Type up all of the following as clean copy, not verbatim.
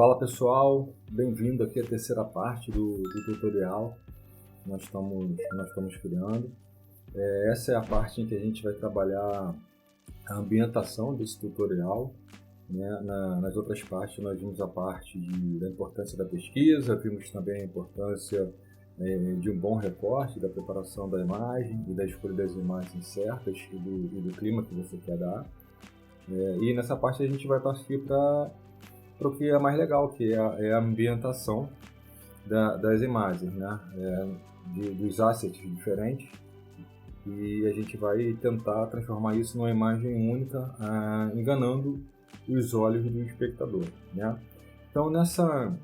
Fala pessoal, bem-vindo aqui à terceira parte do tutorial que nós estamos criando. Essa é a parte em que a gente vai trabalhar a ambientação desse tutorial, né? Nas outras partes nós vimos a parte da importância da pesquisa, vimos também a importância de um bom recorte, da preparação da imagem e da escolha das imagens certas e do clima que você quer dar. E nessa parte a gente vai partir para o que é mais legal, que é a ambientação das imagens, né? Dos assets diferentes, e a gente vai tentar transformar isso numa imagem única, enganando os olhos do espectador, né? Então nessa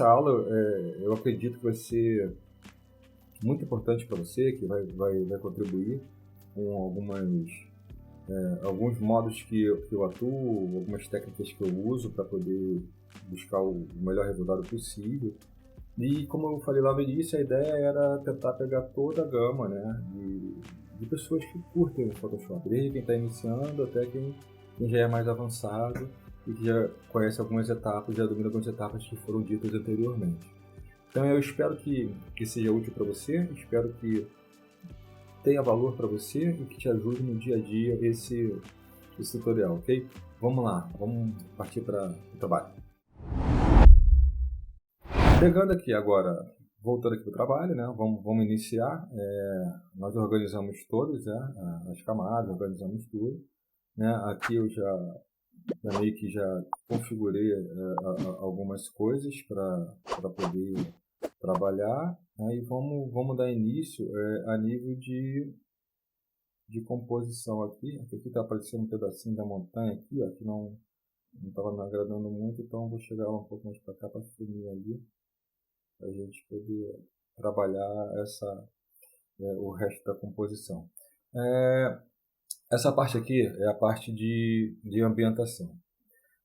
aula eu acredito que vai ser muito importante para você, que vai contribuir com alguns modos que eu atuo, algumas técnicas que eu uso para poder buscar o melhor resultado possível. E como eu falei lá no início, a ideia era tentar pegar toda a gama, né, de pessoas que curtem o Photoshop, desde quem está iniciando até quem já é mais avançado e que já conhece algumas etapas, já domina algumas etapas que foram ditas anteriormente. Então eu espero que seja útil para você, espero que tenha valor para você e que te ajude no dia a dia esse tutorial, ok? Vamos lá, vamos partir para o trabalho. Pegando aqui agora, voltando aqui para o trabalho, né? Vamos iniciar. Nós organizamos todas, né, as camadas, organizamos tudo, né? Aqui eu já meio que já configurei algumas coisas para poder trabalhar, né? E vamos dar início a nível de composição aqui. Aqui está aparecendo um pedacinho da montanha aqui, ó, que não estava me agradando muito, então vou chegar um pouco mais para cá para sumir ali, para a gente poder trabalhar o resto da composição. Essa parte aqui é a parte de ambientação.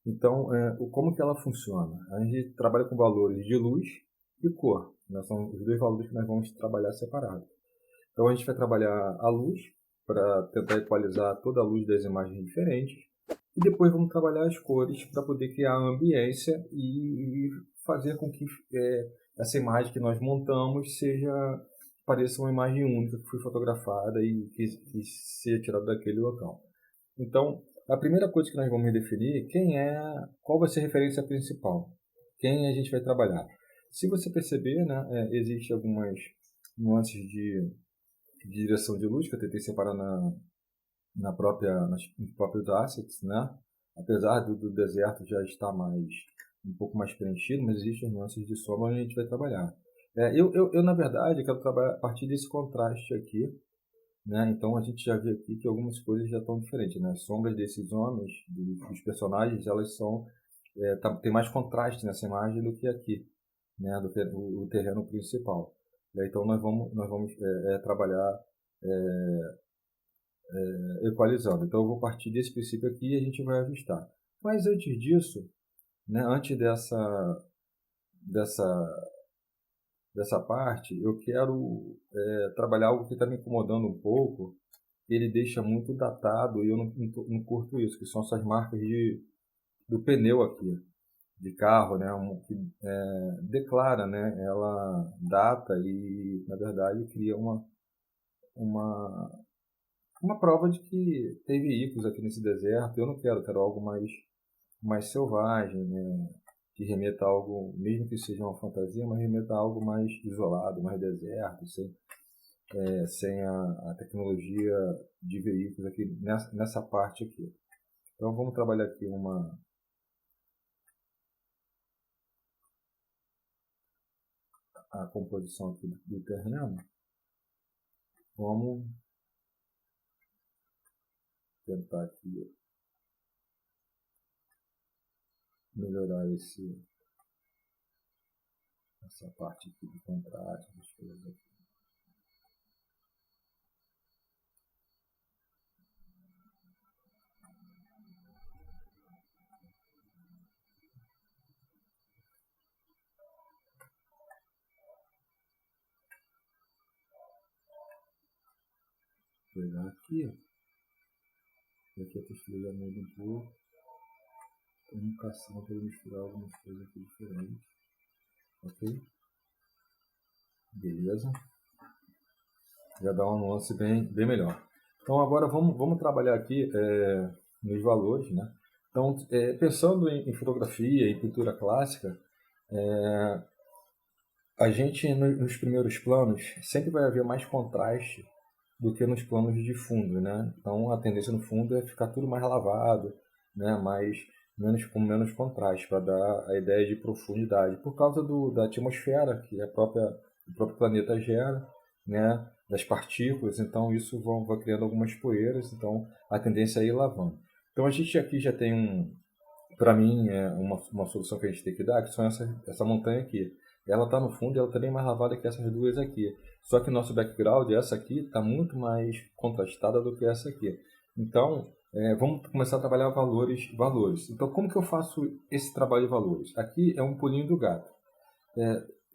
Então, como que ela funciona? A gente trabalha com valores de luz e cor, né? São os dois valores que nós vamos trabalhar separados. Então a gente vai trabalhar a luz para tentar equalizar toda a luz das imagens diferentes, e depois vamos trabalhar as cores para poder criar a ambiência e fazer com que essa imagem que nós montamos pareça uma imagem única que foi fotografada e que seja tirada daquele local. Então, a primeira coisa que nós vamos definir qual vai ser a referência principal, quem a gente vai trabalhar. Se você perceber, né, existem algumas nuances de direção de luz que eu tentei separar nos próprios assets, né? Apesar do deserto já estar um pouco mais preenchido, mas existem nuances de sombra onde a gente vai trabalhar. Eu na verdade, quero trabalhar a partir desse contraste aqui, né? Então a gente já vê aqui que algumas coisas já estão diferentes, né? As sombras desses homens, dos personagens, elas tem mais contraste nessa imagem do que aqui, né? Do que o terreno principal. Então nós vamos trabalhar equalizando. Então eu vou partir desse princípio aqui e a gente vai ajustar. Mas antes disso, né, antes dessa parte, eu quero trabalhar algo que está me incomodando um pouco. Ele deixa muito datado e eu não curto isso, que são essas marcas do pneu aqui, de carro, né, que declara, né, ela data e, na verdade, cria uma prova de que tem veículos aqui nesse deserto. Eu não quero algo mais selvagem, né, que remeta a algo, mesmo que seja uma fantasia, mas remeta a algo mais isolado, mais deserto, sem a tecnologia de veículos aqui nessa parte aqui. Então vamos trabalhar aqui a composição aqui do terreno. Vamos tentar aqui melhorar essa parte aqui de contraste, das coisas aqui. Pegar aqui a textura já muda um pouco. Estamos caçando para misturar algumas coisas aqui diferentes. Ok? Beleza. Já dá uma nuance bem melhor. Então agora vamos trabalhar aqui nos valores, né? Então, pensando em fotografia, em pintura clássica, a gente nos primeiros planos sempre vai haver mais contraste do que nos planos de fundo, né? Então a tendência no fundo é ficar tudo mais lavado, né? Com menos contraste, para dar a ideia de profundidade, por causa da atmosfera que o próprio planeta gera, né? Das partículas, então isso vai criando algumas poeiras, então a tendência é ir lavando. Então a gente aqui já tem para mim, é uma solução que a gente tem que dar, que são essa montanha aqui. Ela está no fundo e ela está bem mais lavada que essas duas aqui. Só que o nosso background, essa aqui, está muito mais contrastada do que essa aqui. Então, vamos começar a trabalhar valores. Então, como que eu faço esse trabalho de valores? Aqui é um pulinho do gato.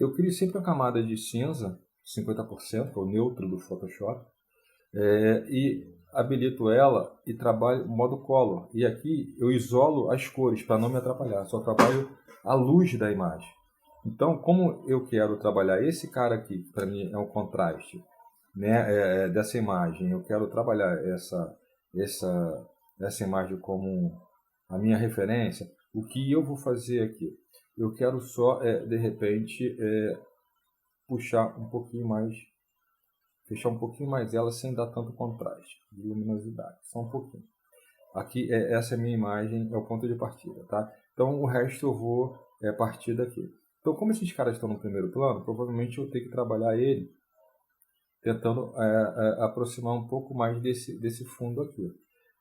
Eu crio sempre uma camada de cinza, 50%, que é o neutro do Photoshop, e habilito ela e trabalho modo color. E aqui eu isolo as cores para não me atrapalhar, só trabalho a luz da imagem. Então, como eu quero trabalhar esse cara aqui, que para mim é um contraste, né, dessa imagem, eu quero trabalhar essa imagem como a minha referência, o que eu vou fazer aqui? Eu quero só, de repente, puxar um pouquinho mais, fechar um pouquinho mais ela sem dar tanto contraste de luminosidade, só um pouquinho. Aqui, essa é a minha imagem, é o ponto de partida, tá? Então, o resto eu vou partir daqui. Então, como esses caras estão no primeiro plano, provavelmente eu tenho que trabalhar ele tentando aproximar um pouco mais desse fundo aqui,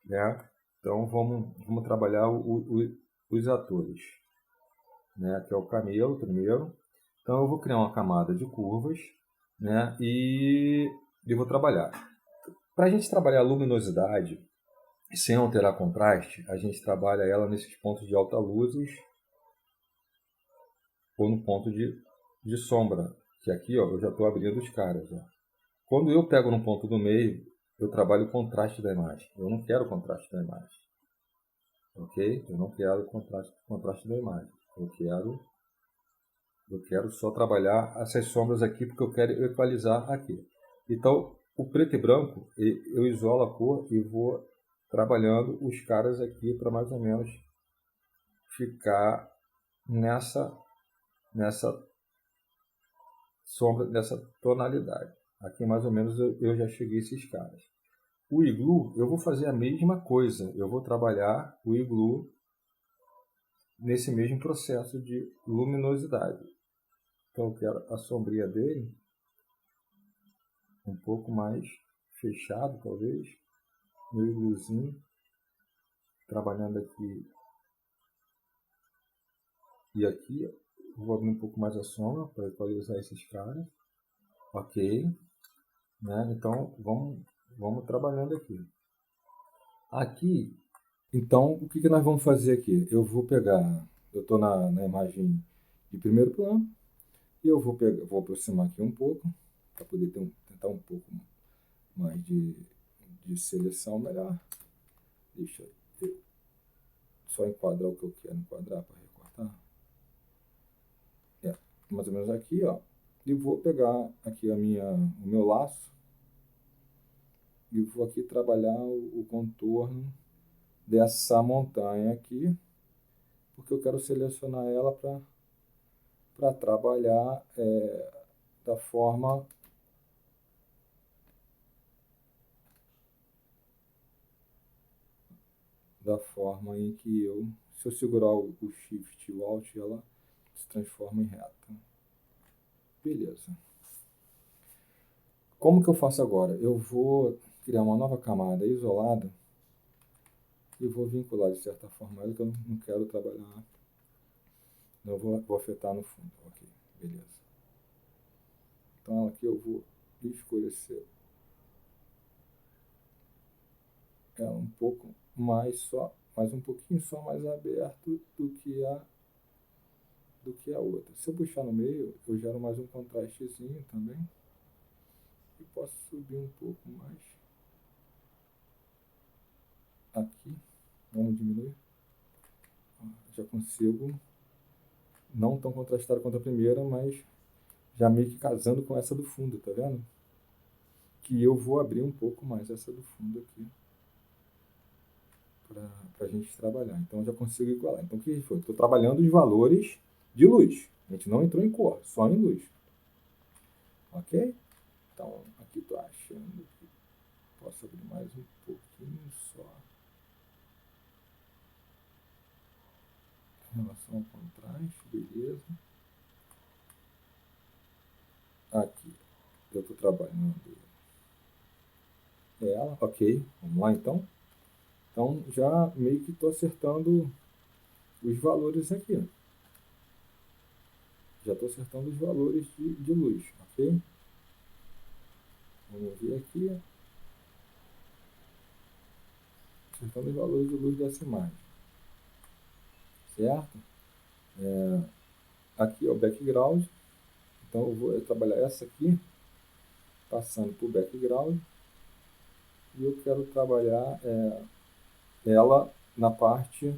né? Então, vamos trabalhar os atores, né? Que é o camelo primeiro. Então, eu vou criar uma camada de curvas, né? E vou trabalhar. Para a gente trabalhar a luminosidade sem alterar contraste, a gente trabalha ela nesses pontos de alta luzes ou no ponto de sombra, que aqui ó, eu já estou abrindo os caras. Ó. Quando eu pego no ponto do meio, eu trabalho o contraste da imagem. Eu não quero o contraste da imagem. Ok? Eu não quero o contraste da imagem. Eu quero só trabalhar essas sombras aqui porque eu quero equalizar aqui. Então, o preto e branco, eu isolo a cor e vou trabalhando os caras aqui para mais ou menos ficar nessa sombra, nessa tonalidade. Aqui mais ou menos eu já cheguei a esses caras. O iglu, eu vou fazer a mesma coisa. Eu vou trabalhar o iglu nesse mesmo processo de luminosidade. Então eu quero a sombria dele um pouco mais fechado, talvez. Meu igluzinho. Trabalhando aqui e aqui. Vou abrir um pouco mais a sombra para equalizar esses caras. Ok. Né? Então vamos trabalhando aqui. Aqui, então, o que nós vamos fazer aqui? Eu vou pegar, eu estou na imagem de primeiro plano, e eu vou aproximar aqui um pouco, para poder tentar um pouco mais de seleção melhor. Deixa eu só enquadrar o que eu quero enquadrar para recortar. Mais ou menos aqui, ó. E vou pegar aqui o meu laço, e vou aqui trabalhar o contorno dessa montanha aqui, porque eu quero selecionar ela para trabalhar da forma em que se eu segurar o Shift e o Alt, ela se transforma em reta. Beleza. Como que eu faço agora? Eu vou criar uma nova camada isolada e vou vincular de certa forma ela, que eu não quero trabalhar, não vou afetar no fundo. Ok, beleza. Então ela aqui eu vou escurecer ela um pouco mais um pouquinho só mais aberto do que a outra. Se eu puxar no meio, eu gero mais um contrastezinho também. E posso subir um pouco mais. Aqui, vamos diminuir. já consigo, não tão contrastada quanto a primeira, mas já meio que casando com essa do fundo, tá vendo? Que eu vou abrir um pouco mais essa do fundo aqui para a gente trabalhar. Então eu já consigo igualar. Então o que foi? Estou trabalhando os valores de luz. A gente não entrou em cor, só em luz. Ok? Então aqui estou achando que posso abrir mais um pouquinho só. Em relação ao contraste, beleza. Aqui, eu estou trabalhando ela, ok. Vamos lá então. Então já meio que estou acertando os valores aqui. Já estou acertando os valores de luz, ok? Vamos ver aqui. Acertando os valores de luz dessa imagem. Certo? Aqui é o background. Então eu vou trabalhar essa aqui, passando por background. E eu quero trabalhar ela na parte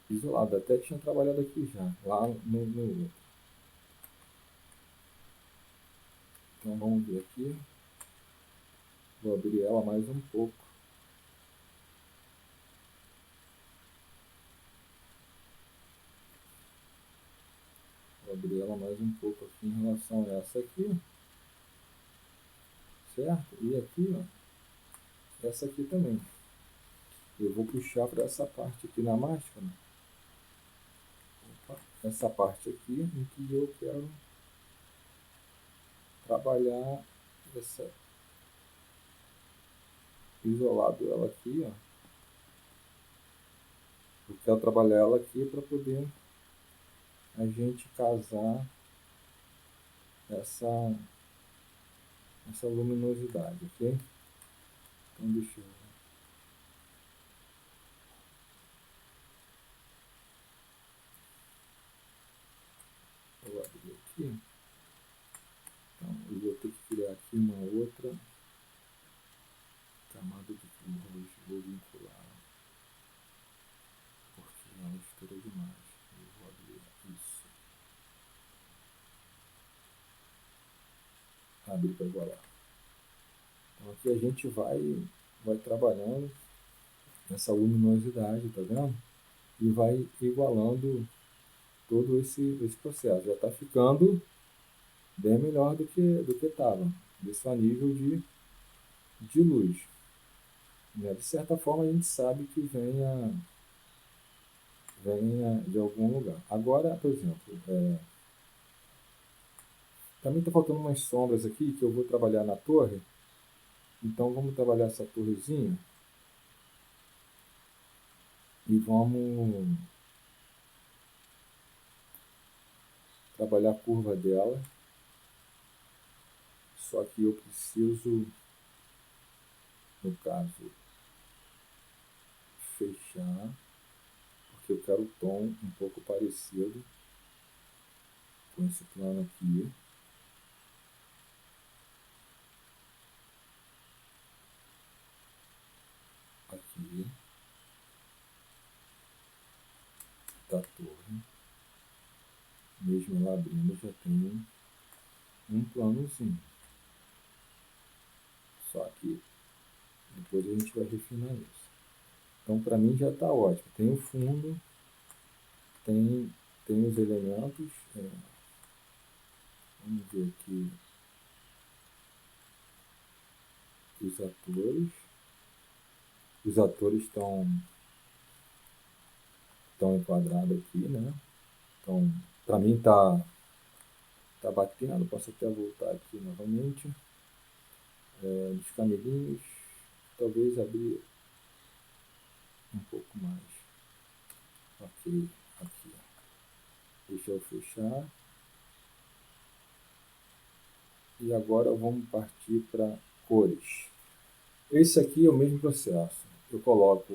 isolada. Até tinha trabalhado aqui já, lá no outro. Então vamos ver aqui. Vou abrir ela mais um pouco. Vou abrir ela mais um pouco aqui em relação a essa aqui. Certo? E aqui, ó, essa aqui também. Eu vou puxar para essa parte aqui na máscara. Opa, essa parte aqui em que eu quero trabalhar essa isolado ela aqui, ó. Eu quero trabalhar ela aqui para poder a gente casar essa luminosidade, ok? Então deixa eu abrir aqui. Então eu vou ter que criar aqui uma outra camada de luz, vou vincular, porque ela estourou demais. Eu vou abrir isso. Abrir para igualar. Então aqui a gente vai trabalhando essa luminosidade, tá vendo? E vai igualando todo esse processo. Já está ficando bem melhor do que estava. Isso a nível de luz. Né? De certa forma a gente sabe que venha de algum lugar. Agora, por exemplo, também está faltando umas sombras aqui que eu vou trabalhar na torre. Então vamos trabalhar essa torrezinha e vamos trabalhar a curva dela. Só que eu preciso, no caso, fechar, porque eu quero o tom um pouco parecido com esse plano aqui. Aqui da torre, mesmo ela abrindo, já tem um planozinho. Só que depois a gente vai refinar isso. Então para mim já está ótimo. Tem o fundo, tem os elementos. Vamos ver aqui os atores. Os atores estão enquadrados aqui, né? Então, para mim tá batendo. Posso até voltar aqui novamente. Dos camelinhos, talvez abrir um pouco mais. Ok, aqui. Deixa eu fechar. E agora vamos partir para cores. Esse aqui é o mesmo processo. Eu coloco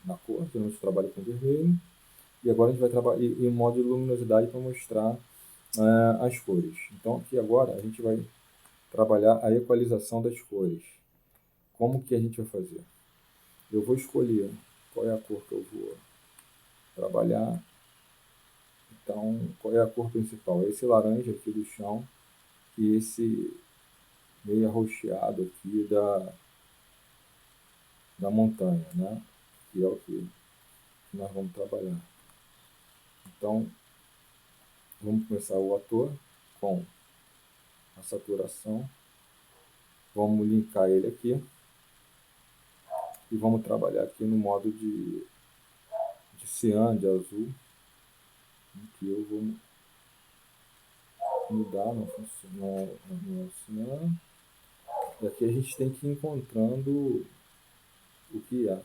na cor, geralmente eu trabalho com vermelho. E agora a gente vai trabalhar em modo de luminosidade para mostrar as cores. Então aqui agora a gente vai trabalhar a equalização das cores. Como que a gente vai fazer? Eu vou escolher qual é a cor que eu vou trabalhar. Então, qual é a cor principal? Esse laranja aqui do chão e esse meio arroxeado aqui da montanha, né? Que é o que nós vamos trabalhar. Então, vamos começar o ator com a saturação. Vamos linkar ele aqui. E vamos trabalhar aqui no modo de cian, de azul. Que eu vou mudar no cian. E aqui a gente tem que ir encontrando o que é.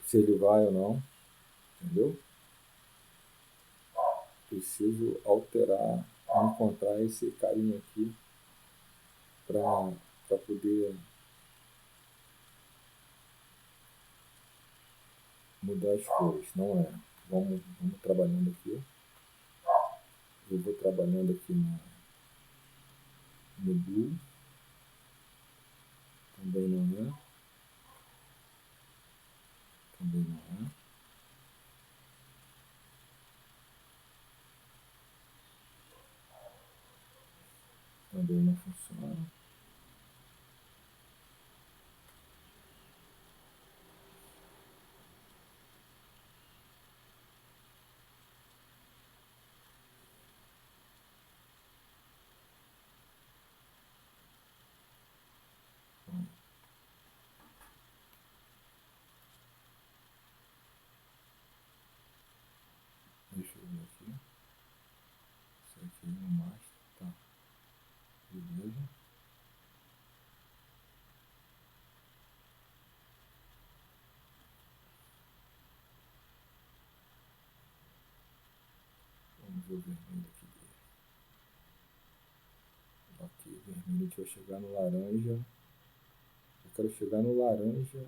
Se ele vai ou não. Entendeu? Preciso alterar, encontrar esse carinha aqui para poder mudar as cores. Não é. Vamos trabalhando aqui. Eu vou trabalhando aqui no blue. Também não é. Também não é. Também não funciona. Deixa eu ver aqui. Isso aqui no master. Tá. Beleza. Vamos ver o vermelho aqui dele. Ok, vermelho. A gente vai chegar no laranja. Eu quero chegar no laranja.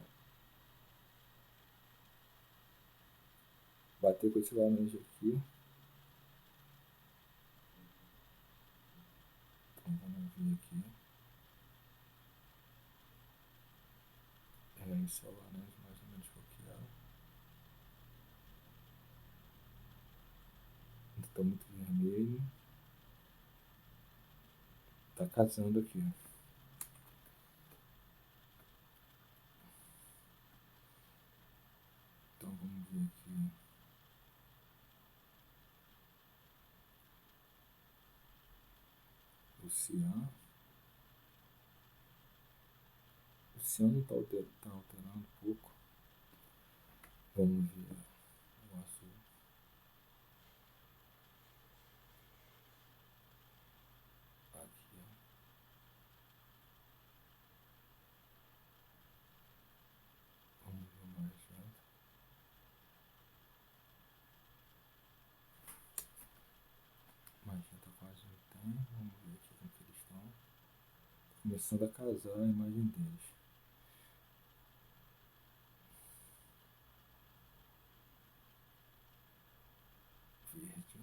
Bater com esse laranja aqui. Então vamos ver aqui. Esse é o laranja mais ou menos que eu quero. Está muito vermelho. Tá casando aqui. Então vamos ver aqui. O cian. O cian não está alterando um pouco. Vamos ver o azul. Aqui, ó. Vamos ver o magenta. Magenta quase não tem. Vamos ver aqui como que eles estão. Começando a casar a imagem deles. Verde.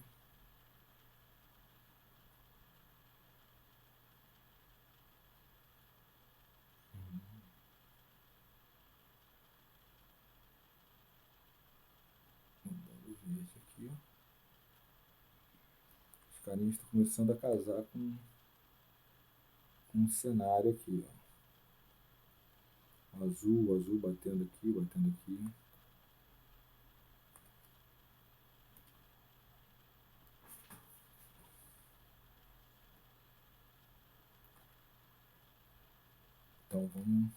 Mudando o verde aqui. Os carinhos estão começando a casar com um cenário aqui, ó. Azul batendo aqui, batendo aqui. Então vamos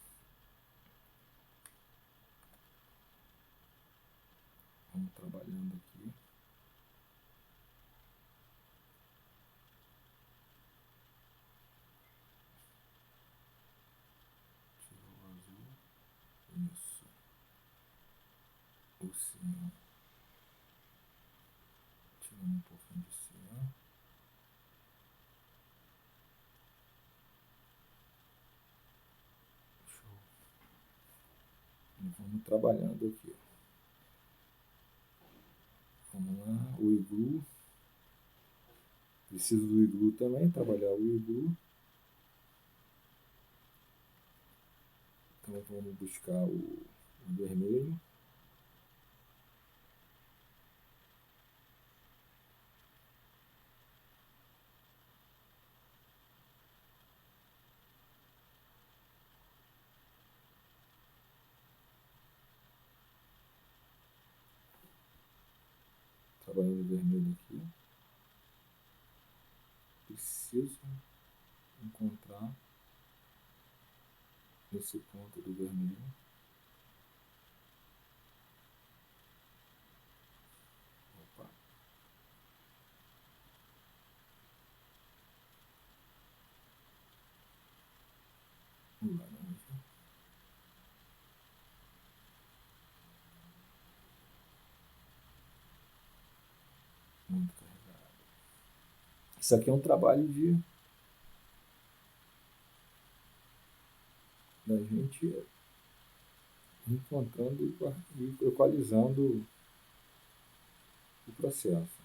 trabalhando aqui. Tirou o azul. Isso. O cian. Tirando um pouquinho de cian. Show. E vamos trabalhando aqui. Vamos lá. O iglu. Preciso do iglu também, trabalhar o iglu. Então Então vamos buscar o vermelho. Trabalhando o vermelho aqui. Preciso encontrar esse ponto do vermelho. Opa. O laranja. Muito carregado. Isso aqui é um trabalho da gente encontrando e equalizando o processo.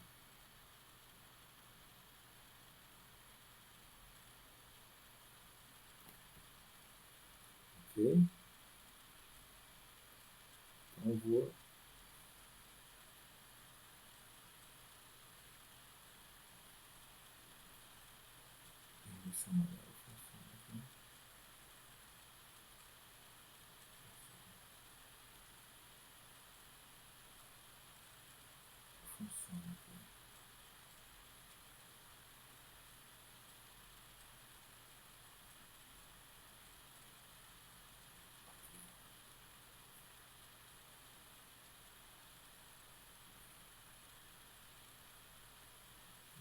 Ok? Então eu vou esse amarelo funciona aqui. Funciona aqui.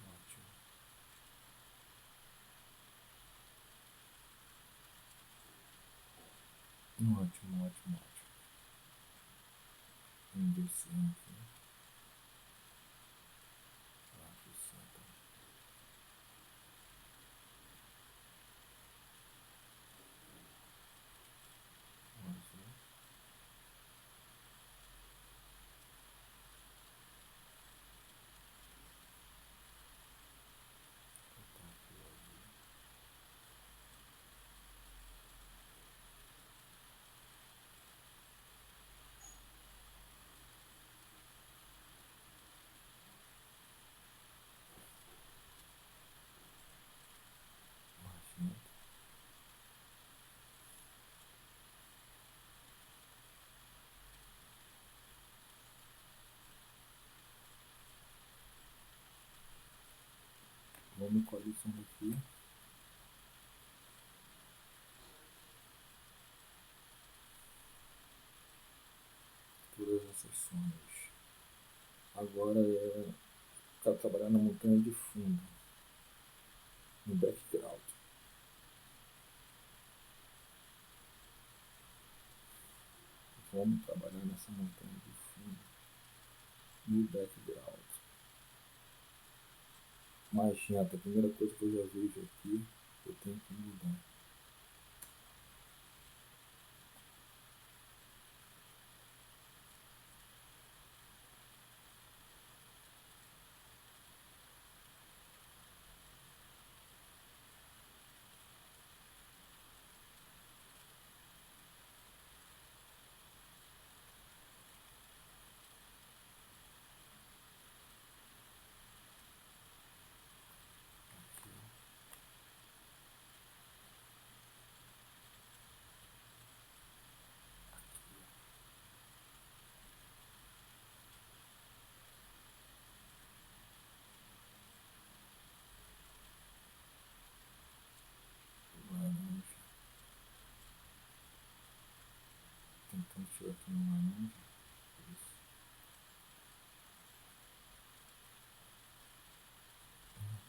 Ótimo. Ótimo, ótimo, ótimo. Vamos descer aqui. Aqui senta. Azul. Botar aqui o azul. Magenta. Vamos equalizando aqui. Todas essas sombras. Agora é ficar trabalhando na montanha de fundo, no background. Vamos trabalhar nessa montanha de fundo, no background. Magenta, a primeira coisa que eu já vejo aqui, eu tenho que mudar. Laranja. Tentando tirar aqui no laranja. Isso.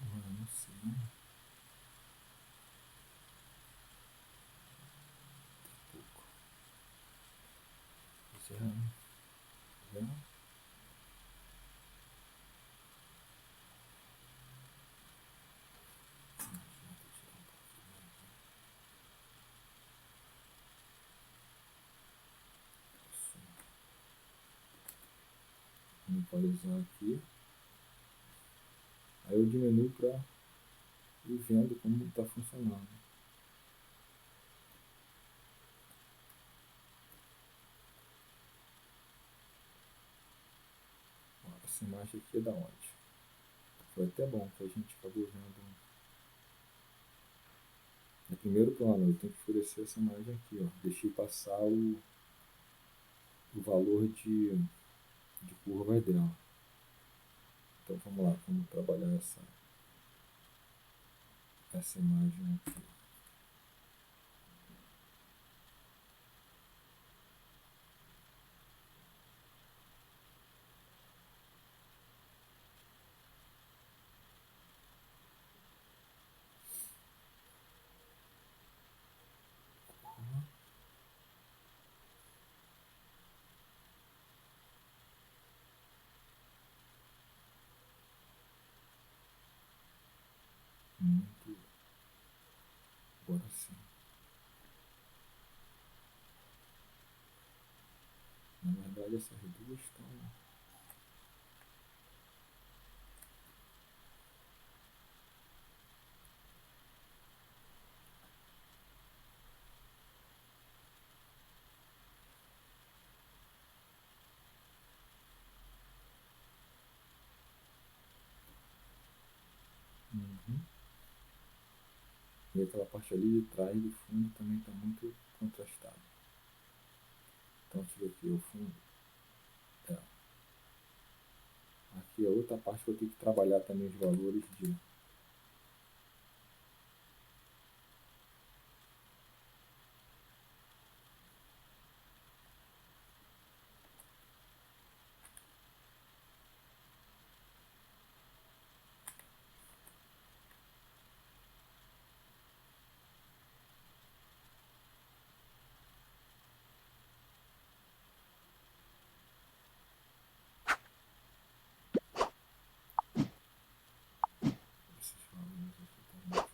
Agora não sei, né? Tem pouco. Já. Já. Vamos equalizar aqui. Aí eu diminuo para ir vendo como está funcionando. essa imagem aqui é da onde? Foi até bom que a gente acabou vendo no primeiro plano. Eu tenho que oferecer essa imagem aqui, ó. Deixei passar o valor de curva dela. Então vamos lá, vamos trabalhar essa imagem aqui. Muito. Agora sim. Na verdade, essas duas estão. Uhum. E aquela parte ali de trás do fundo também está muito contrastada. Então, deixa eu ver aqui o fundo. Aqui é outra parte que eu tenho que trabalhar também os valores de. Esses valores aqui também.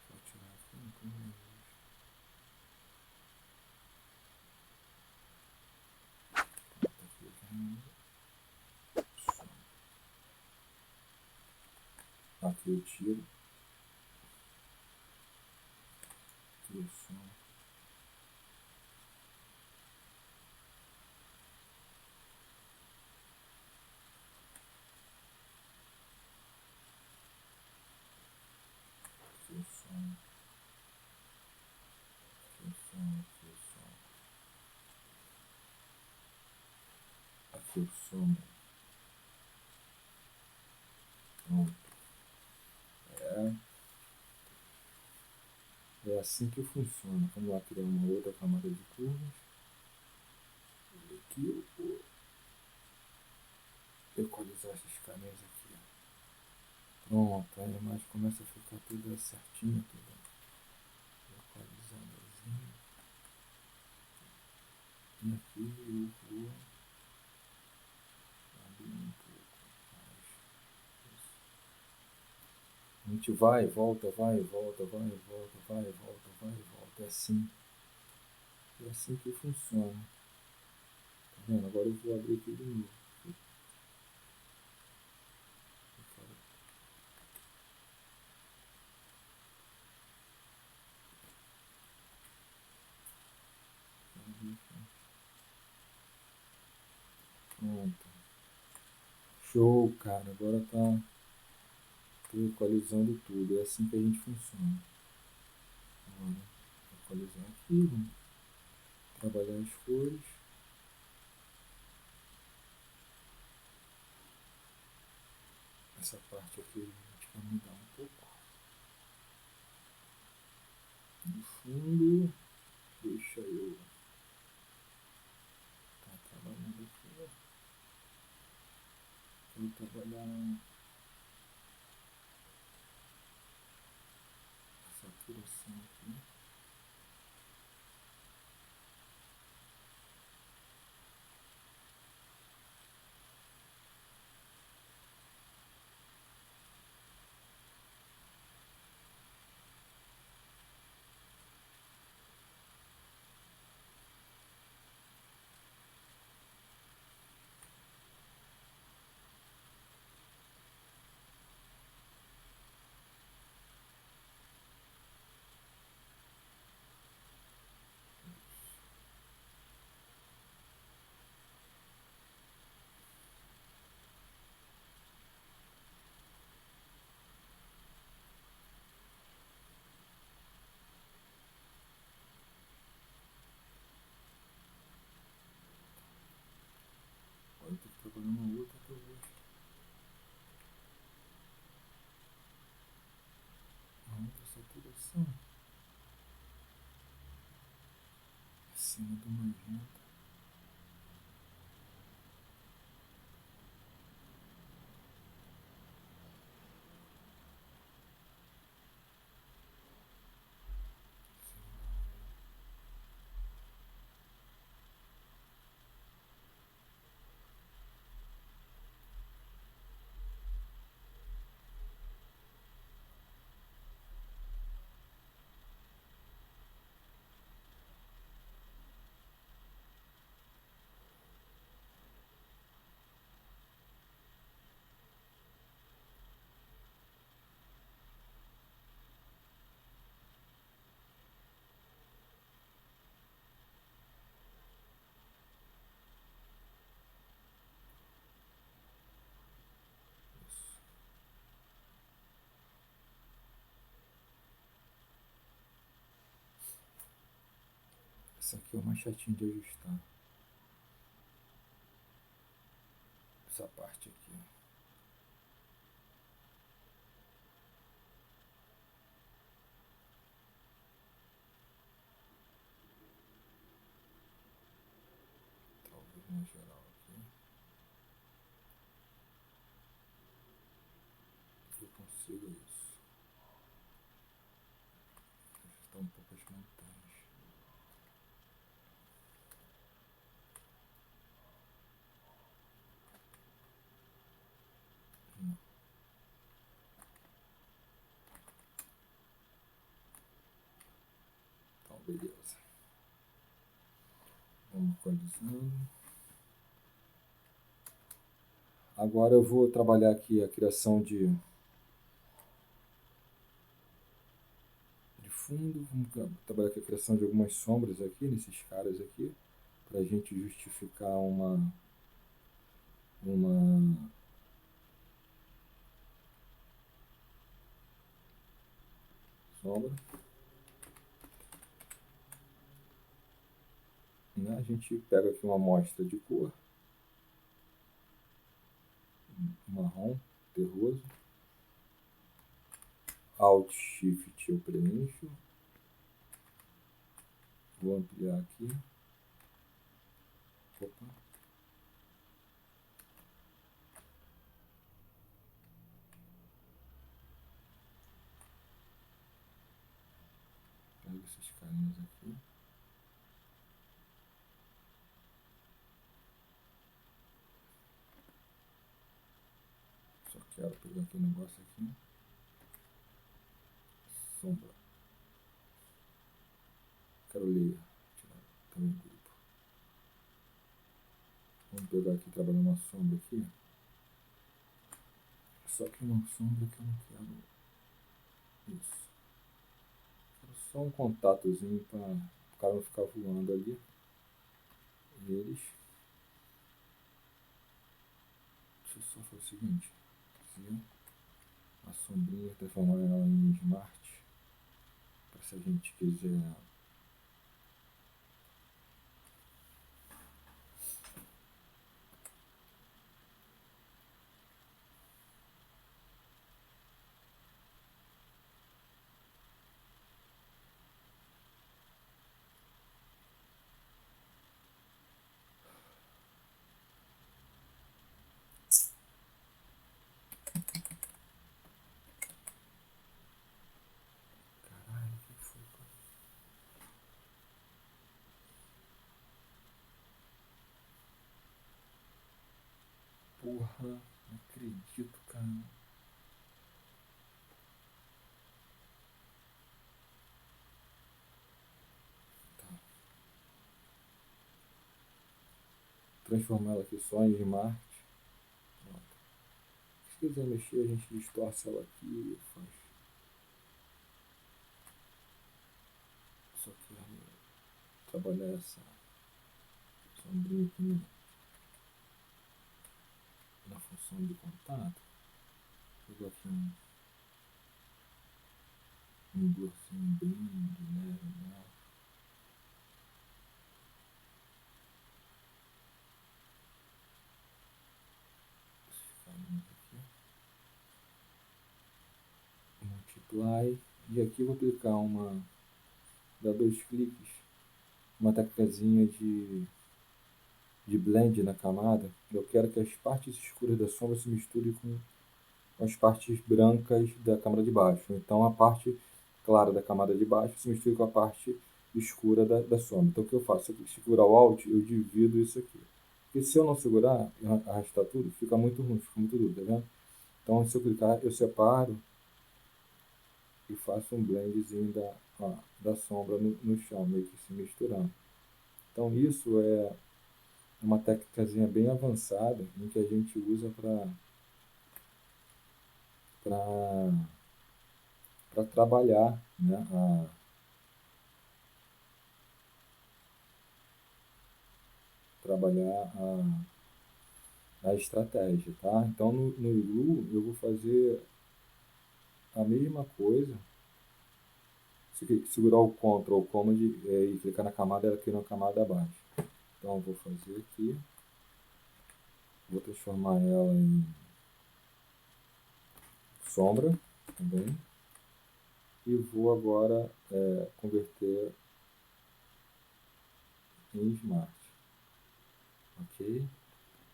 Vou tirar aqui um pouquinho. Aqui eu tiro. Aqui eu somo. Aqui eu somo. Aqui eu somo. Aqui eu somo. Aqui eu somo. Pronto. É assim que funciona. Vamos lá criar uma outra camada de curvas. E aqui eu vou equalizar esses caminhos aqui. Pronto, a imagem começa a ficar toda certinha, toda equalizadazinha. E aqui eu vou abrir um pouco mais. Isso. A gente vai e volta, vai e volta, vai e volta, vai e volta, vai e volta. É assim. É assim que funciona. Tá vendo? Agora eu vou abrir aqui de novo. Pronto. Show, cara. Agora tá equalizando tudo. É assim que a gente funciona. Agora, equalizar aqui, vamos trabalhar as cores. Essa parte aqui a gente vai mudar um pouco. No fundo, deixa eu trabalhando aqui. Vou trabalhar saturação aqui. outra saturação acima do magenta. Essa aqui é o mais chatinho de ajustar. Essa parte aqui. Talvez no geral aqui. Eu consigo isso. Ajustar um pouco as montanhas. Não. Então, beleza. Vamos equalizando. Agora eu vou trabalhar aqui a criação de fundo. Vamos trabalhar aqui a criação de algumas sombras aqui, nesses caras aqui, para a gente justificar uma sombra. Né? A gente pega aqui uma amostra de cor marrom terroso. Alt Shift eu preencho. Vou ampliar aqui. Opa. Pego esses carinhas aqui. Só quero pegar aquele negócio aqui. Sombra. Quero ler. Tirar também o grupo. Vamos pegar aqui, trabalhar uma sombra aqui. Só que uma sombra que eu não quero. Isso. Quero só um contatozinho para o cara não ficar voando ali. Eles. Deixa eu só fazer o seguinte. A sombrinha, transformar ela em Smart. Para se a gente quiser. Caralho, o que foi, cara? Porra, não acredito, cara. Tá. Transformar ela aqui só em Smart. Pronto. Se quiser mexer, a gente distorce ela aqui e faz. Só quero trabalhar essa sombrinha aqui na função de contato. Pegou aqui um blurzinho bem de leve nela. Esses carinhas aqui. Multiply. E aqui eu vou clicar dar 2 cliques, uma técnicazinha de blend na camada. Eu quero que as partes escuras da sombra se misturem com as partes brancas da camada de baixo. Então a parte clara da camada de baixo se mistura com a parte escura da sombra. Então o que eu faço? Se eu segurar o Alt, eu divido isso aqui. Porque se eu não segurar e arrastar tudo, fica muito ruim, fica muito duro, tá vendo? Então se eu clicar, eu separo e faço um blendzinho da sombra no chão, meio que se misturando. Então isso é uma técnicazinha bem avançada em que a gente usa para trabalhar, né, trabalhar a estratégia, tá? Então no Igloo eu vou fazer a mesma coisa. Se segurar o Ctrl ou Command e clicar na camada, ela cria uma camada abaixo. Então eu vou fazer aqui, vou transformar ela em sombra também e vou agora converter em Smart, ok?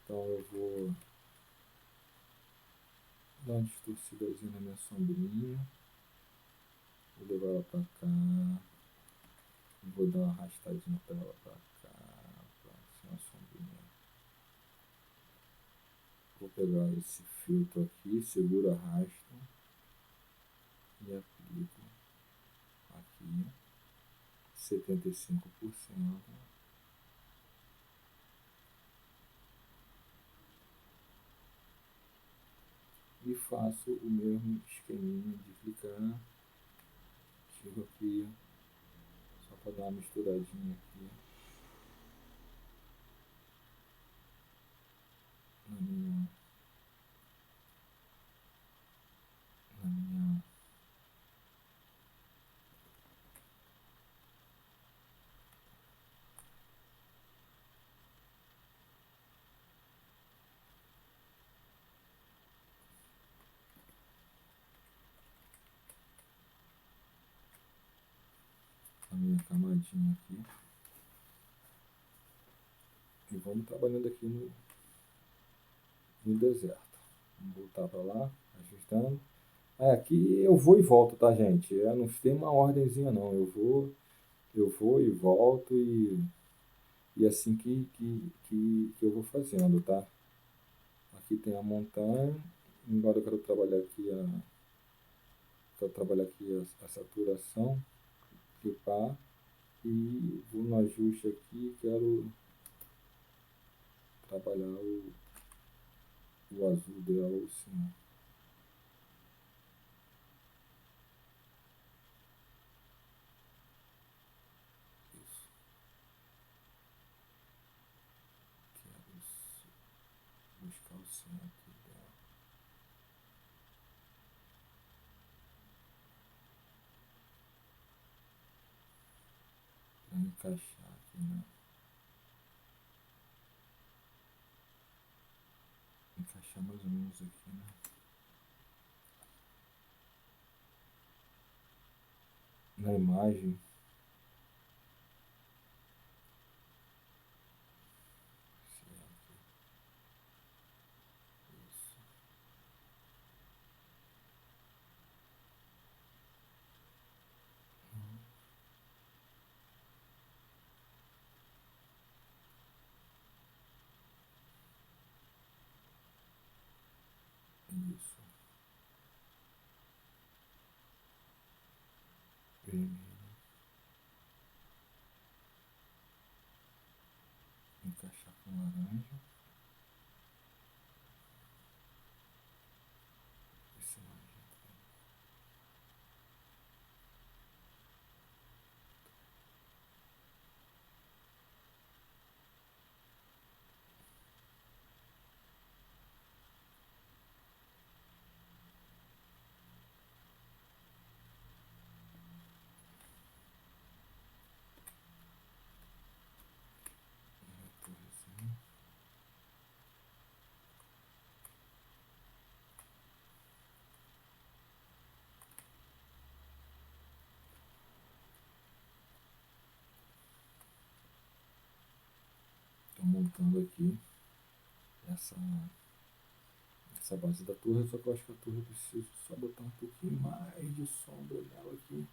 Então eu vou dar uma distorcidazinha na minha sombrinha, vou levar ela para cá, vou dar uma arrastadinha para ela para cá, para ser uma sombrinha. Vou pegar esse filtro aqui, seguro, arrasto e aplico aqui 75%. E faço o mesmo esqueminha de clicar, chego aqui, só para dar uma misturadinha aqui na minha, na minha camadinha aqui. E vamos trabalhando aqui no deserto. Vamos voltar para lá, ajustando. Aqui eu vou e volto, tá, gente? Não tem uma ordenzinha, não. Eu vou e volto e assim que eu vou fazendo, tá? Aqui tem a montanha. Agora eu quero trabalhar aqui a saturação, clipar e vou no ajuste aqui, quero trabalhar o azul dela, ou sim. Isso. Quero buscar o centro dela. Para encaixar aqui, né? Encaixar mais ou menos aqui, né? Na imagem. Certo. Isso. Isso. Vermelho. Encaixar com laranja. Esse magenta. essa base da torre, só que eu acho que a torre eu preciso só botar um pouquinho mais de sombra nela aqui.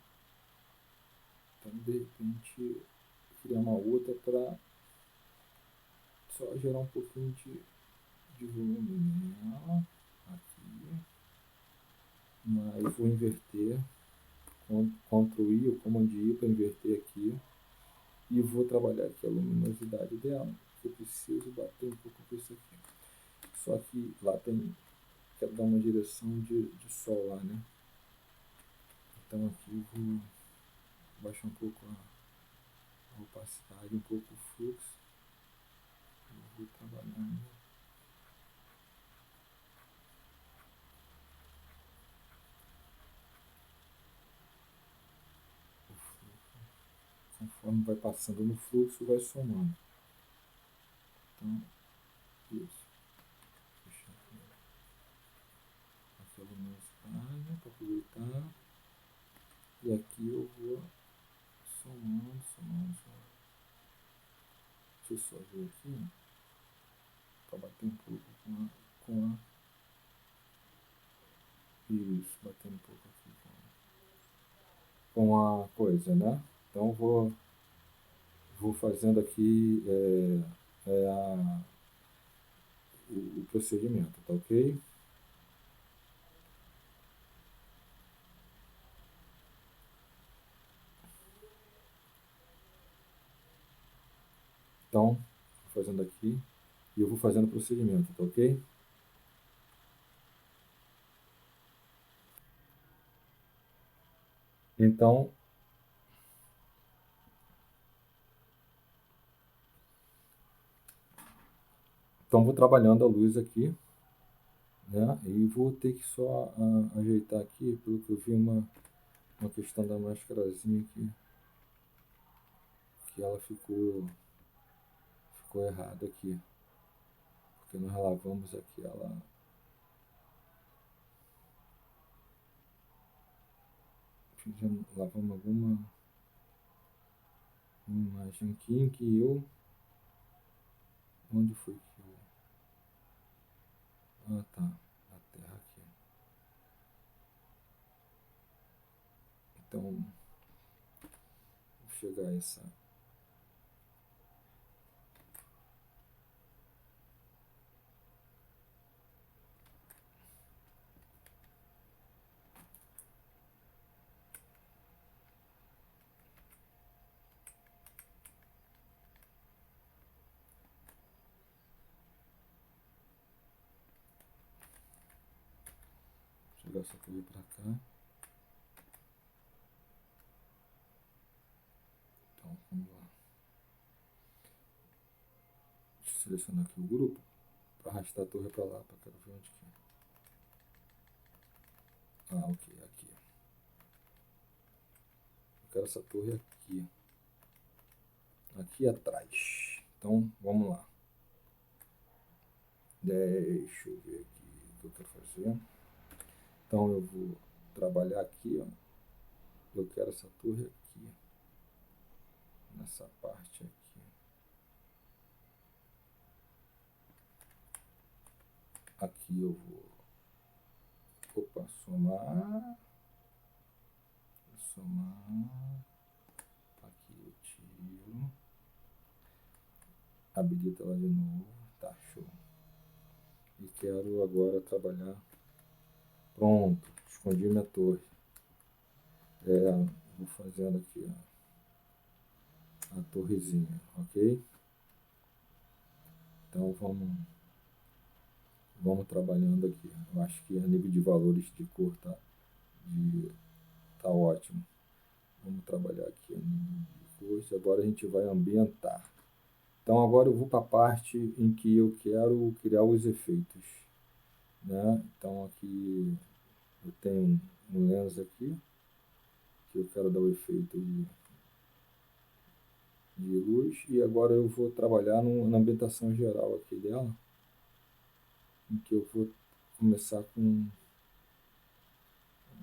Então, de repente, criar uma outra para só gerar um pouquinho de volume nela, aqui. Mas vou inverter, Ctrl I ou Command I para inverter aqui. E vou trabalhar aqui a luminosidade dela, que eu preciso bater um pouco com isso aqui. Só que lá tem, quero dar uma direção de sol lá, né? Então aqui vou baixar um pouco a opacidade, um pouco o fluxo. Eu vou trabalhando. O fluxo. Conforme vai passando no fluxo, vai somando. Então, isso. Deixa aqui a luminosidade para aproveitar. E aqui eu vou somando. Deixa eu só ver aqui, para bater um pouco com a isso, bater um pouco aqui com a coisa, né? Então vou fazendo aqui o procedimento, tá ok? Então, vou fazendo aqui e eu vou fazendo o procedimento, tá ok? Então, vou trabalhando a luz aqui, né? E vou ter que só ajeitar aqui, pelo que eu vi, uma questão da máscarazinha aqui, que ela ficou errada aqui, porque nós lavamos aqui ela. Lavamos alguma imagem aqui em que eu. Onde foi que eu. Ah, tá. A terra aqui. Então, vou chegar a essa. Chegar essa torre para cá. Então, vamos lá. Deixa eu selecionar aqui o grupo para arrastar a torre para lá, para quero ver onde que é. Ah, ok, aqui. Eu quero essa torre aqui. Aqui atrás. Então, vamos lá. Deixa eu ver aqui o que eu quero fazer. Então, eu vou trabalhar aqui, ó. Eu quero essa torre aqui. Nessa parte aqui. Aqui eu vou somar. Aqui eu tiro. Habilita ela de novo. Tá, show. E quero agora trabalhar. Pronto, escondi minha torre. Vou fazendo aqui a torrezinha, ok? Então vamos trabalhando aqui. Eu acho que a nível de valores de cor tá ótimo. Vamos trabalhar aqui a nível de cores. Agora a gente vai ambientar. Então agora eu vou para a parte em que eu quero criar os efeitos, né? Então aqui eu tenho um lens aqui que eu quero dar o efeito de luz, e agora eu vou trabalhar na ambientação geral aqui dela, em que eu vou começar com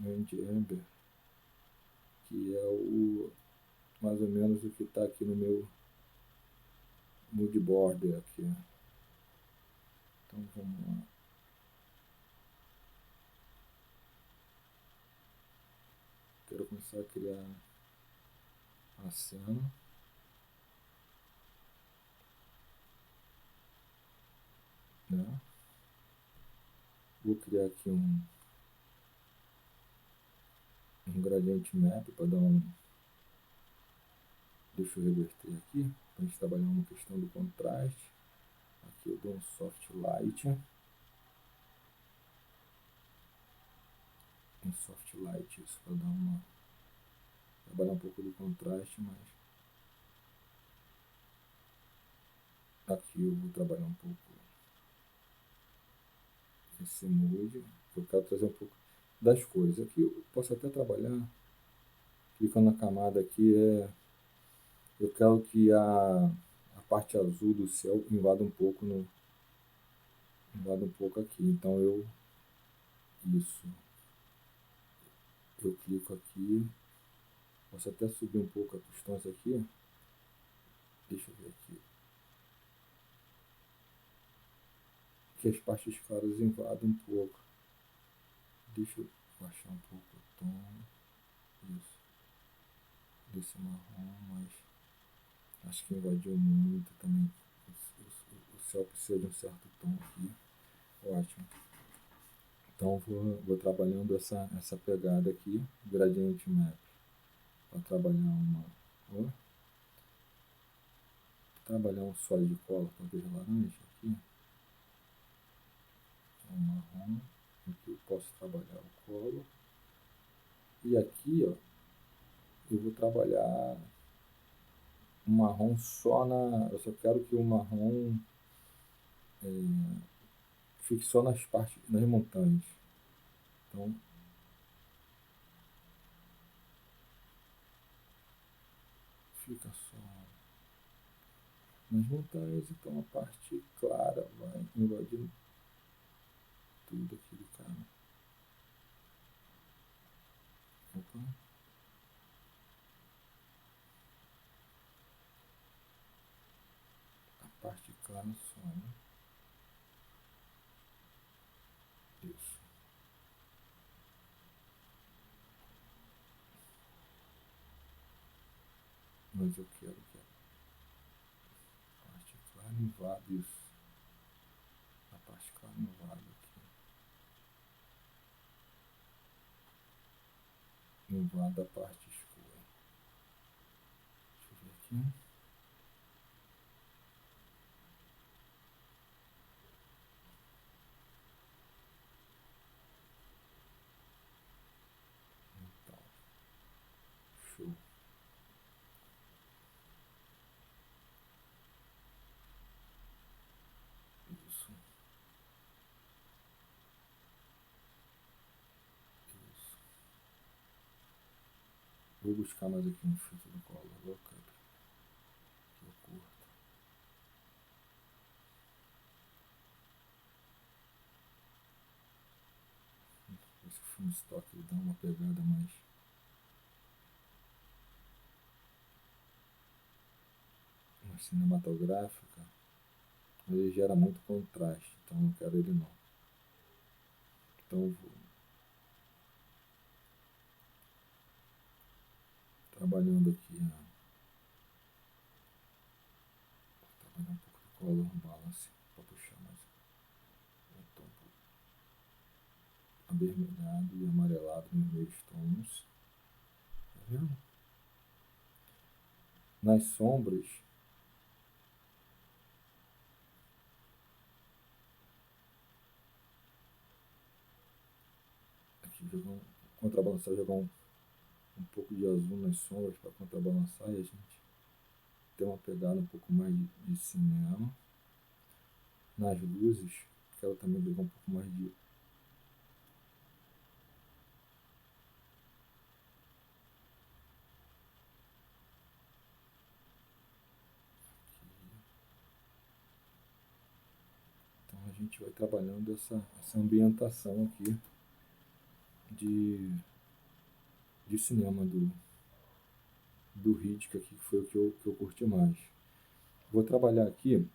Range Amber, que é mais ou menos o que está aqui no meu mood border aqui. Então vamos lá. Quero começar a criar a cena. Né? Vou criar aqui um gradiente map para dar um. Deixa eu reverter aqui, para a gente trabalhar uma questão do contraste. Aqui eu dou um soft light. Isso para dar uma. Trabalhar um pouco do contraste, mas. Aqui eu vou trabalhar um pouco esse mood. Eu quero trazer um pouco das cores. Aqui eu posso até trabalhar. Clicando na camada aqui, eu quero que a parte azul do céu invada um pouco aqui. Então isso, eu clico aqui, posso até subir um pouco a distância aqui. Deixa eu ver aqui. Que as partes claras invadam um pouco. Deixa eu baixar um pouco o tom. Isso. Desse marrom, mas acho que invadiu muito também. O céu precisa de um certo tom aqui. Ótimo. Então vou trabalhando essa pegada aqui, gradiente map, para trabalhar um sólido de cola, talvez laranja aqui, um marrom, aqui eu posso trabalhar o colo, e aqui ó, eu vou trabalhar um marrom eu só quero que o marrom fique só nas montanhas, então fica só nas montanhas, então a parte clara vai invadindo tudo aqui do cara. Opa. A parte clara só, né? Isso. Mas eu quero que a parte clara invada isso. A parte clara invada aqui. Invada a parte escura. Deixa eu ver aqui. Então, show. Isso. Isso. Vou buscar mais aqui um filtro do Color Lookup. Que eu curto. Esse filme stock ele dá uma pegada mais cinematográfica. Mas ele gera muito contraste, então não quero ele não. Então eu vou trabalhando aqui trabalhar um pouco do color balance para puxar mais um tom avermelhado e amarelado nos meios tons. Tá vendo? Nas sombras, aqui contrabalançar, jogar um pouco de azul nas sombras para contrabalançar e a gente ter uma pegada um pouco mais de cinema. Nas luzes, quero também jogar um pouco mais de então a gente vai trabalhando essa ambientação aqui de cinema do Hitchcock, que foi o que eu curti mais. Vou trabalhar aqui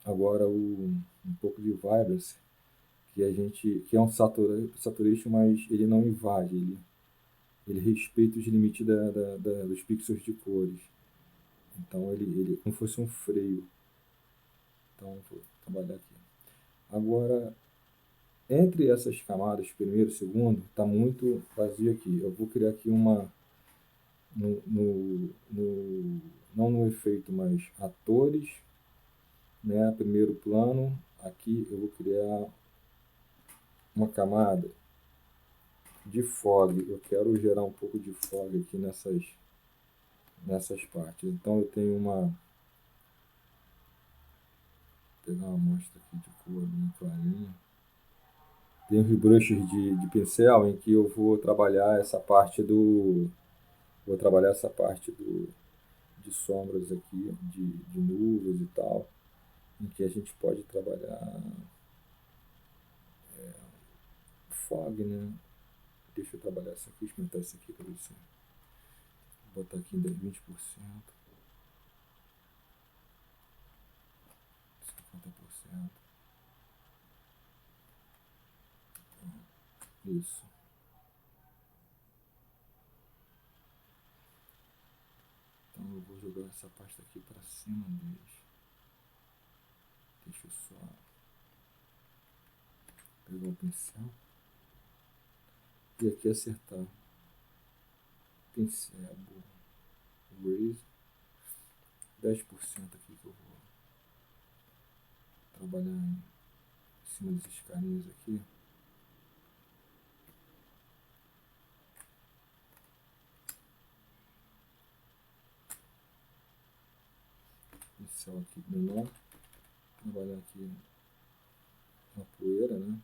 Agora um pouco de Vibrance, que é um saturation, mas ele não invade, ele respeita os limites dos pixels de cores. Então ele é como se fosse um freio. Então vou trabalhar aqui. Agora, entre essas camadas, primeiro e segundo, está muito vazio aqui. Eu vou criar aqui uma, não no efeito, mas atores, né? Primeiro plano. Aqui eu vou criar uma camada de fog. Eu quero gerar um pouco de fog aqui nessas partes. Então eu tenho vou pegar uma amostra aqui de cor bem clarinha. Tem os brushes de pincel em que eu vou trabalhar essa parte de sombras aqui, de nuvens e tal, em que a gente pode trabalhar fog, né? Deixa eu trabalhar isso aqui, experimentar isso aqui para você. Vou botar aqui em 20%, 50%. Isso. Então eu vou jogar essa pasta aqui para cima deles. Deixa eu só pegar o pincel e aqui acertar. Pincel, raise, 10% aqui que eu vou trabalhar em cima desses carinhos aqui. Pincel aqui menor, trabalhar aqui na poeira, né?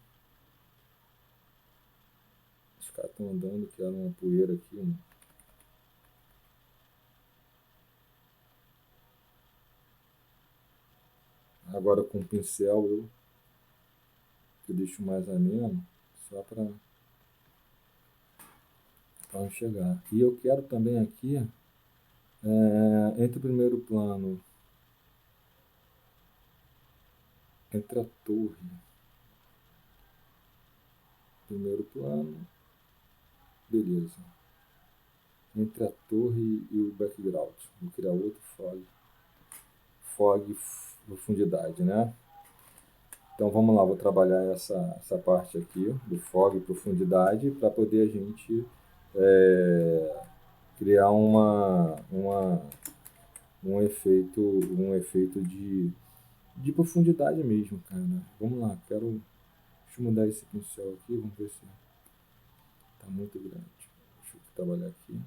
Os caras estão andando, criaram uma poeira aqui, Agora com o pincel eu deixo mais ameno, só para enxergar. E eu quero também aqui, entre o primeiro plano, entre a torre, primeiro plano, beleza. Entre a torre e o background, vou criar outro fog profundidade, né? Então vamos lá, vou trabalhar essa parte aqui do fog e profundidade para poder a gente criar um efeito de profundidade mesmo, cara. Vamos lá, deixa eu mudar esse pincel aqui, vamos ver se está muito grande. Deixa eu trabalhar aqui.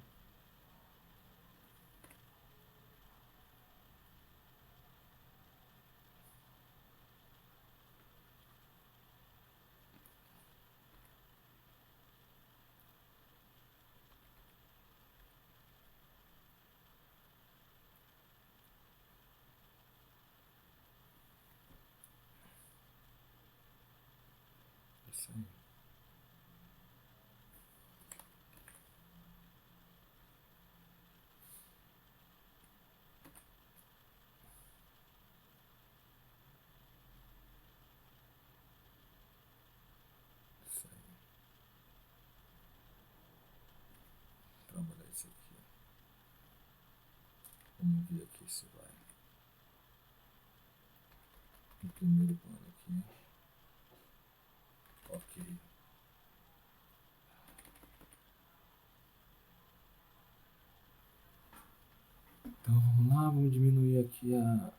Isso aí. Isso aí. Trabalhar isso aqui. Vamos ver aqui se vai. No primeiro plano aqui. Ok. Então vamos lá, vamos diminuir aqui a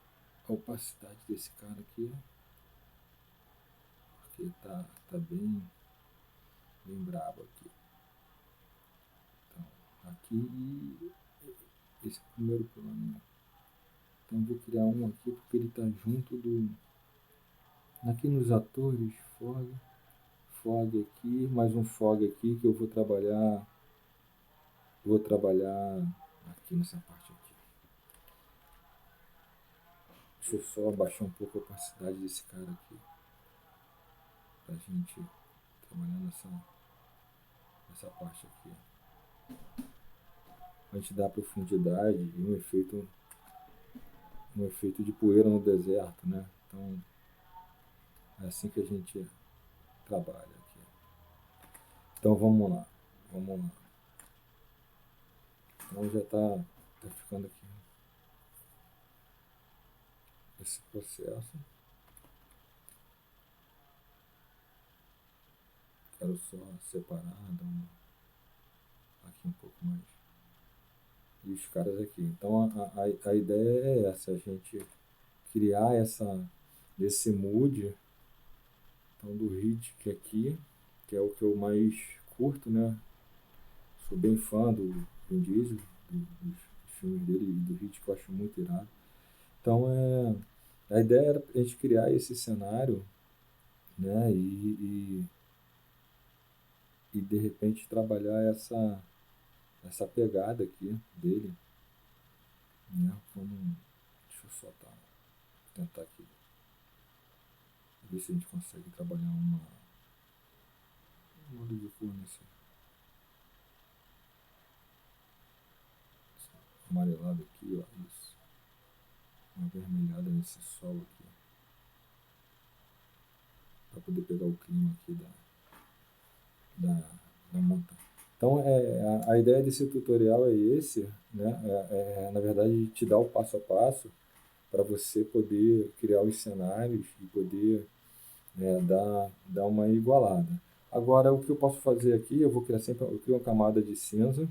opacidade desse cara aqui. Porque tá bem brabo aqui. Então, aqui esse primeiro plano. Então vou criar um aqui porque ele está junto do. Aqui nos atores, fog aqui, mais um fog aqui que eu vou trabalhar. Vou trabalhar aqui nessa parte aqui. Deixa eu só abaixar um pouco a opacidade desse cara aqui. Pra gente trabalhar nessa parte aqui. Pra gente dar profundidade e um efeito de poeira no deserto, né? Então, é assim que a gente trabalha aqui. Então, vamos lá. Então, já tá ficando aqui esse processo. Quero só separar, dar aqui um pouco mais. E os caras aqui. Então, a ideia é essa, a gente criar esse mood, então, do Hit, que aqui, que é o que eu mais curto, né? Sou bem fã do Vin Diesel, dos filmes dele e do Hit, que eu acho muito irado. Então, a ideia era a gente criar esse cenário, né? E de repente trabalhar essa pegada aqui dele, né? Deixa eu só tentar aqui, ver se a gente consegue trabalhar um modo de cor nesse amarelado aqui, ó, isso. Uma vermelhada nesse solo aqui, para poder pegar o clima aqui da montanha. Então, a ideia desse tutorial é esse, né? Na verdade, te dar o passo a passo para você poder criar os cenários e poder dar uma igualada. Agora, o que eu posso fazer aqui, eu crio uma camada de cinza,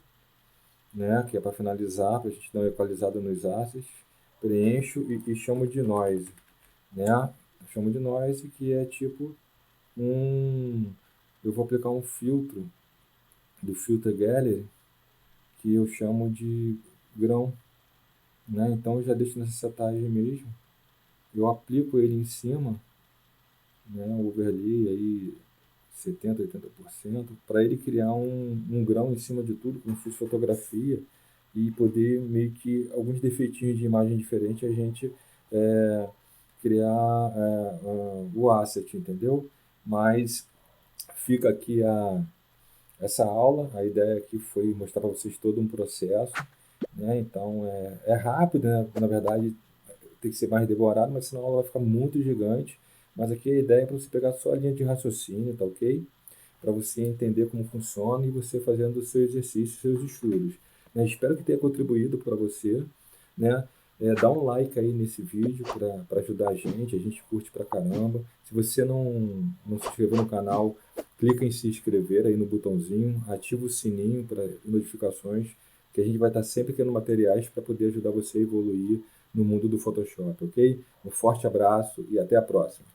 né? Que é para finalizar, para a gente dar uma equalizada nos assets, preencho e chamo de noise, né? Eu chamo de noise, que é tipo eu vou aplicar um filtro do Filter Gallery, que eu chamo de grão, né? Então eu já deixo nessa setagem mesmo, eu aplico ele em cima, né? O overlay aí 70, 80%, para ele criar um grão em cima de tudo, como se fosse fotografia, e poder meio que alguns defeitinhos de imagem diferente a gente criar o asset, entendeu? Mas fica aqui essa aula, a ideia aqui foi mostrar para vocês todo um processo, né? Então é rápido, né? Na verdade tem que ser mais demorado, mas senão a aula vai ficar muito gigante. Mas aqui a ideia é para você pegar só a linha de raciocínio, tá ok? Para você entender como funciona e você fazendo o seu exercício, seus estudos. Né? Espero que tenha contribuído para você, né? Dá um like aí nesse vídeo para ajudar a gente curte pra caramba. Se você não se inscreveu no canal, clica em se inscrever aí no botãozinho, ativa o sininho para notificações, que a gente vai estar sempre criando materiais para poder ajudar você a evoluir no mundo do Photoshop, ok? Um forte abraço e até a próxima.